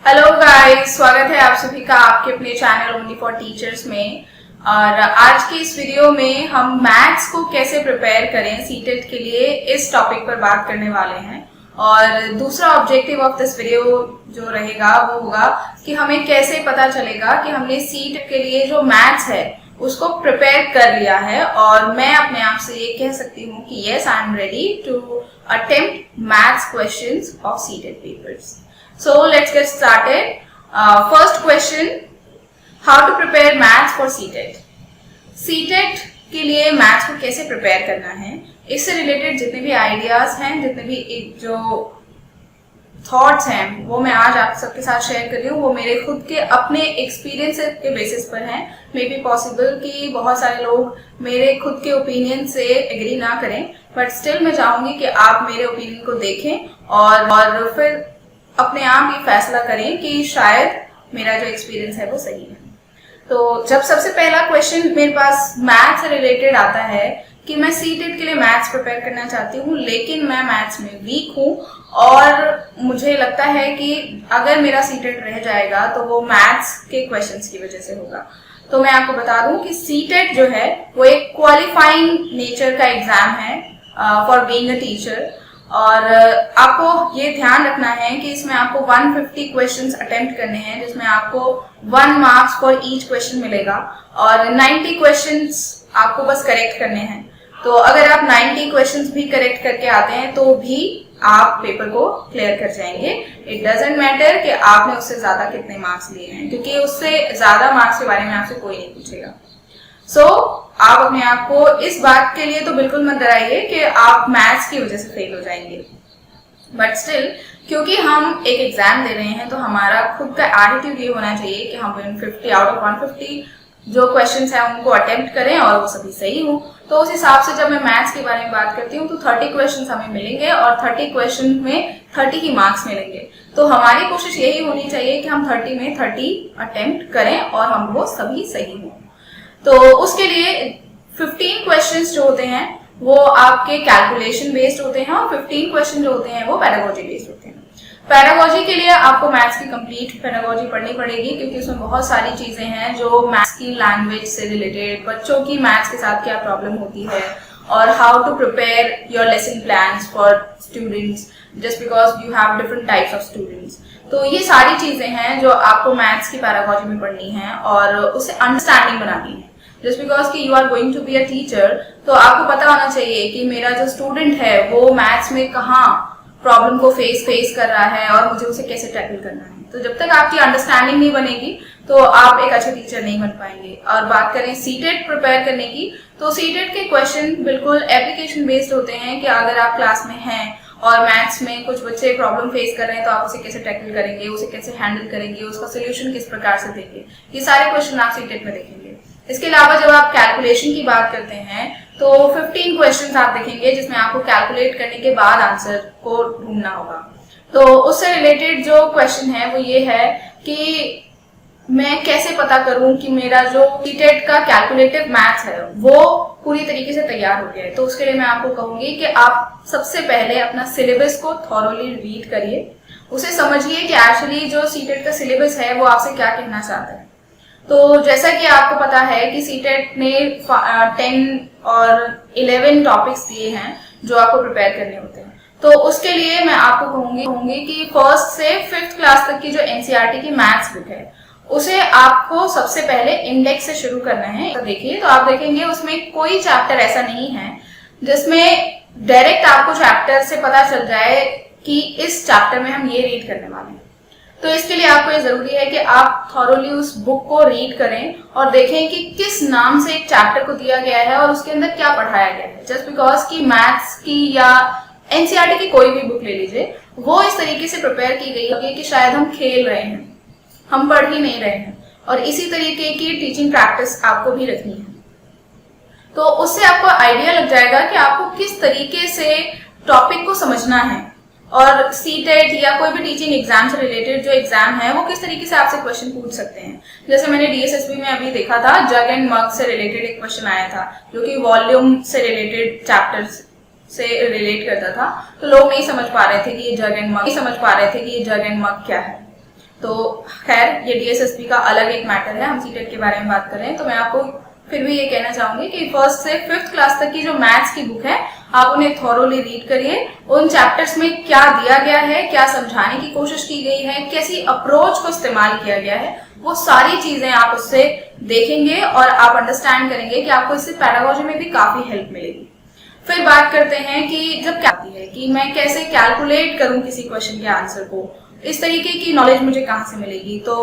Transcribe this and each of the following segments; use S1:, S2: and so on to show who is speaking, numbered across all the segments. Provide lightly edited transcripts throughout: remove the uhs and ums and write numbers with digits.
S1: Hello guys, स्वागत है आप सभी का आपके अपने चैनल ओनली फॉर टीचर्स में। और आज की इस वीडियो में हम मैथ्स को कैसे प्रिपेयर करें सीटेट के लिए इस टॉपिक पर बात करने वाले हैं। और दूसरा ऑब्जेक्टिव ऑफ दिस वीडियो जो रहेगा वो होगा कि हमें कैसे पता चलेगा कि हमने सीटेट के लिए जो मैथ्स है उसको प्रिपेयर कर लिया है और मैं अपने आप से ये कह सकती हूँ कि yes I am ready to attempt maths questions of CTET papers. So let's get started. First question, how to prepare maths for CTET? CTET के लिए मैथ्स को कैसे प्रिपेयर करना है, इससे रिलेटेड जितने भी आइडियाज हैं, जितने भी जो थॉट्स हैं, वो मैं आज आप सबके साथ शेयर कर रही हूँ। वो मेरे खुद के अपने एक्सपीरियंस के बेसिस पर हैं। मे बी पॉसिबल कि बहुत सारे लोग मेरे खुद के ओपिनियन से एग्री ना करें, बट स्टिल मैं चाहूंगी कि आप मेरे ओपिनियन को देखें और फिर अपने आप ही फैसला करें कि शायद मेरा जो एक्सपीरियंस है वो सही है। तो जब सबसे पहला क्वेश्चन मेरे पास मैथ्स से रिलेटेड आता है कि मैं सीटेट के लिए मैथ्स प्रिपेयर करना चाहती हूँ, लेकिन मैं मैथ्स में वीक हूँ और मुझे लगता है कि अगर मेरा सीटेट रह जाएगा तो वो मैथ्स के क्वेश्चंस की वजह से होगा। तो मैं आपको बता दूं कि सीटेट जो है वो एक क्वालिफाइंग नेचर का एग्जाम है फॉर बीइंग अ टीचर। और आपको ये ध्यान रखना है कि इसमें आपको 150 क्वेश्चंस अटेम्प्ट करने हैं, जिसमें आपको 1 मार्क्स फॉर ईच क्वेश्चन मिलेगा और 90 क्वेश्चंस आपको बस करेक्ट करने हैं। तो अगर आप 90 क्वेश्चंस भी करेक्ट करके आते हैं तो भी आप पेपर को क्लियर कर जाएंगे। इट डजंट मैटर कि आपने उससे ज्यादा कितने मार्क्स लिए हैं, क्योंकि उससे ज्यादा मार्क्स के बारे में आपसे कोई नहीं पूछेगा। आप अपने आप को इस बात के लिए तो बिल्कुल मत डराइए कि आप मैथ्स की वजह से फेल हो जाएंगे, बट स्टिल क्योंकि हम एक एग्जाम दे रहे हैं तो हमारा खुद का एटीट्यूड ये होना चाहिए कि हम 50 आउट ऑफ 150 जो क्वेश्चंस हैं उनको अटेम्प्ट करें और वो सभी सही हो। तो उस हिसाब से जब मैं मैथ्स के बारे में बात करती हूँ तो 30 क्वेश्चंस हमें मिलेंगे और 30 क्वेश्चन में 30 ही मार्क्स मिलेंगे। तो हमारी कोशिश यही होनी चाहिए कि हम 30 में 30 अटेम्प्ट करें और हम वो सभी सही हों। तो उसके लिए 15 क्वेश्चंस जो होते हैं वो आपके कैलकुलेशन बेस्ड होते हैं और 15 क्वेश्चन जो होते हैं वो पेडागोजी बेस्ड होते हैं। पेडागोजी के लिए आपको मैथ्स की कंप्लीट पेडागोजी पढ़नी पड़ेगी, क्योंकि उसमें बहुत सारी चीजें हैं जो मैथ्स की लैंग्वेज से रिलेटेड, बच्चों की मैथ्स के साथ क्या प्रॉब्लम होती है और how to prepare your lesson plans for students just because you have different types of students. तो ये सारी चीजें हैं जो आपको मैथ्स की पेडागोजी में पढ़नी है और उसे अंडरस्टैंडिंग बनानी है। जस्ट बिकॉज कि you are going to be a teacher, तो आपको पता होना चाहिए कि मेरा जो स्टूडेंट है वो मैथ्स में कहाँ प्रॉब्लम को फेस कर रहा है और मुझे उसे कैसे टैकल करना है। तो जब तक आपकी अंडरस्टैंडिंग नहीं बनेगी तो आप एक अच्छे टीचर नहीं बन पाएंगे। और बात करें सीटेट प्रिपेयर करने की, तो सीटेट के क्वेश्चन बिल्कुल एप्लीकेशन बेस्ड होते हैं कि अगर आप क्लास में हैं और मैथ्स में कुछ बच्चे प्रॉब्लम फेस कर रहे हैं तो आप उसे कैसे टैकल करेंगे, उसे कैसे हैंडल करेंगे, उसका सोल्यूशन किस प्रकार से देंगे, ये सारे क्वेश्चन आप सीटेट में देखेंगे। इसके अलावा जब आप कैलकुलेशन की बात करते हैं तो 15 क्वेश्चंस आप देखेंगे जिसमें आपको कैलकुलेट करने के बाद आंसर को ढूंढना होगा। तो उससे रिलेटेड जो क्वेश्चन है वो ये है कि मैं कैसे पता करूं कि मेरा जो सीटेट का कैलकुलेटिव मैथ्स है वो पूरी तरीके से तैयार हो गया है। तो उसके लिए मैं आपको कहूंगी कि आप सबसे पहले अपना सिलेबस को थॉरोली रीड करिए, उसे समझिए कि एक्चुअली जो सीटेट का सिलेबस है वो आपसे क्या कहना चाहता है। तो जैसा कि आपको पता है कि सीटेट ने 10 और 11 टॉपिक्स दिए हैं जो आपको प्रिपेयर करने होते हैं। तो उसके लिए मैं आपको कहूंगी कि फर्स्ट से 5th क्लास तक की जो एनसीईआरटी की मैथ्स बुक है उसे आपको सबसे पहले इंडेक्स से शुरू करना है। तो देखिए, तो आप देखेंगे उसमें कोई चैप्टर ऐसा नहीं है जिसमें डायरेक्ट आपको चैप्टर से पता चल जाए कि इस चैप्टर में हम ये रीड करने वाले हैं। तो इसके लिए आपको ये जरूरी है कि आप थॉरोली उस बुक को रीड करें और देखें कि किस नाम से एक चैप्टर को दिया गया है और उसके अंदर क्या पढ़ाया गया है। जस्ट बिकॉज कि मैथ्स की या एनसीईआरटी की कोई भी बुक ले लीजिए, वो इस तरीके से प्रिपेयर की गई है कि शायद हम खेल रहे हैं, हम पढ़ ही नहीं रहे हैं, और इसी तरीके की टीचिंग प्रैक्टिस आपको भी रखनी है। तो उससे आपको आइडिया लग जाएगा कि आपको किस तरीके से टॉपिक को समझना है और सीटेट या कोई भी टीचिंग एग्जाम से रिलेटेड जो एग्जाम है वो किस तरीके से आपसे क्वेश्चन पूछ सकते हैं। जैसे मैंने डीएसएसबी में अभी देखा था, जग एंड मग से रिलेटेड एक क्वेश्चन आया था जो कि वॉल्यूम से रिलेटेड चैप्टर्स से रिलेट करता था। तो लोग नहीं समझ पा रहे थे कि ये जग एंड मग क्या है। तो खैर ये डीएसएसपी का अलग एक मैटर है, हम सीटेट के बारे में बात कर रहे हैं। तो मैं आपको फिर भी ये कहना चाहूंगी कि 1st से 5th क्लास तक की जो मैथ्स की बुक है आप उन्हें थॉरोली रीड करिए। उन चैप्टर्स में क्या दिया गया है, क्या समझाने की कोशिश की गई है, कैसी अप्रोच को इस्तेमाल किया गया है, वो सारी चीजें आप उससे देखेंगे और आप अंडरस्टैंड करेंगे कि आपको इससे पैडागोजी में भी काफी हेल्प मिलेगी। फिर बात करते हैं कि जब क्या आती है कि मैं कैसे कैलकुलेट करूं किसी क्वेश्चन के आंसर को, इस तरीके की नॉलेज मुझे कहाँ से मिलेगी। तो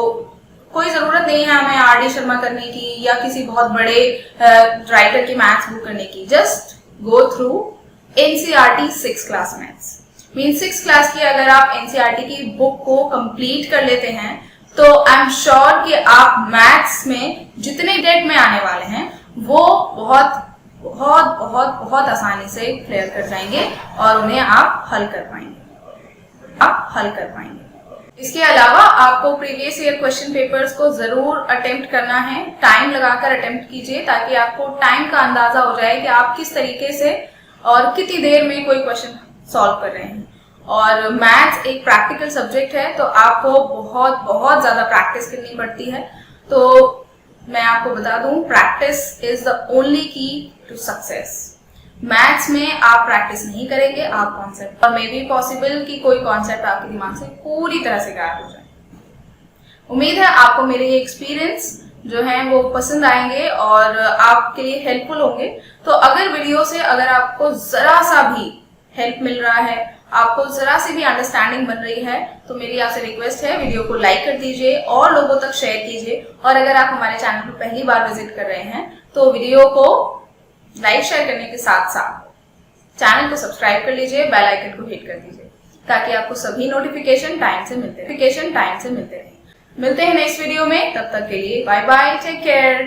S1: कोई जरूरत नहीं है हमें आर.डी. शर्मा करने की या किसी बहुत बड़े राइटर की मैथ्स बुक करने की। Just go through NCERT 6th class maths. Mean 6th class की अगर आप एनसीईआरटी की बुक को कंप्लीट कर लेते हैं तो आई एम श्योर कि आप मैथ्स में जितने डेट में आने वाले हैं वो बहुत बहुत बहुत बहुत आसानी से क्लियर कर जाएंगे और उन्हें आप हल कर पाएंगे। इसके अलावा आपको प्रीवियस ईयर क्वेश्चन पेपर्स को जरूर अटेम्प्ट करना है, टाइम लगाकर अटेम्प्ट कीजिए ताकि आपको टाइम का अंदाजा हो जाए कि आप किस तरीके से और कितनी देर में कोई क्वेश्चन सॉल्व कर रहे हैं। और मैथ्स एक प्रैक्टिकल सब्जेक्ट है तो आपको बहुत बहुत ज्यादा प्रैक्टिस करनी पड़ती है। तो मैं आपको बता दूं, प्रैक्टिस इज द ओनली की टू सक्सेस। मैथ्स में आप प्रैक्टिस नहीं करेंगे, आप कॉन्सेप्ट, और मे बी पॉसिबल कि कोई कॉन्सेप्ट आपके दिमाग से पूरी तरह से गायब हो जाए। उम्मीद है आपको मेरे ये एक्सपीरियंस जो है वो पसंद आएंगे और आपके लिए हेल्पफुल होंगे। तो अगर वीडियो से अगर आपको जरा सा भी हेल्प मिल रहा है, आपको जरा सी भी अंडरस्टैंडिंग बन रही है, तो मेरी आपसे रिक्वेस्ट है वीडियो को लाइक कर दीजिए और लोगों तक शेयर कीजिए। और अगर आप हमारे चैनल पर पहली बार विजिट कर रहे हैं तो वीडियो को लाइक शेयर करने के साथ साथ चैनल को सब्सक्राइब कर लीजिए, बेल आइकन को हिट कर दीजिए ताकि आपको सभी नोटिफिकेशन टाइम से मिलते रहे। मिलते हैं नेक्स्ट वीडियो में, तब तक के लिए बाय बाय, टेक केयर।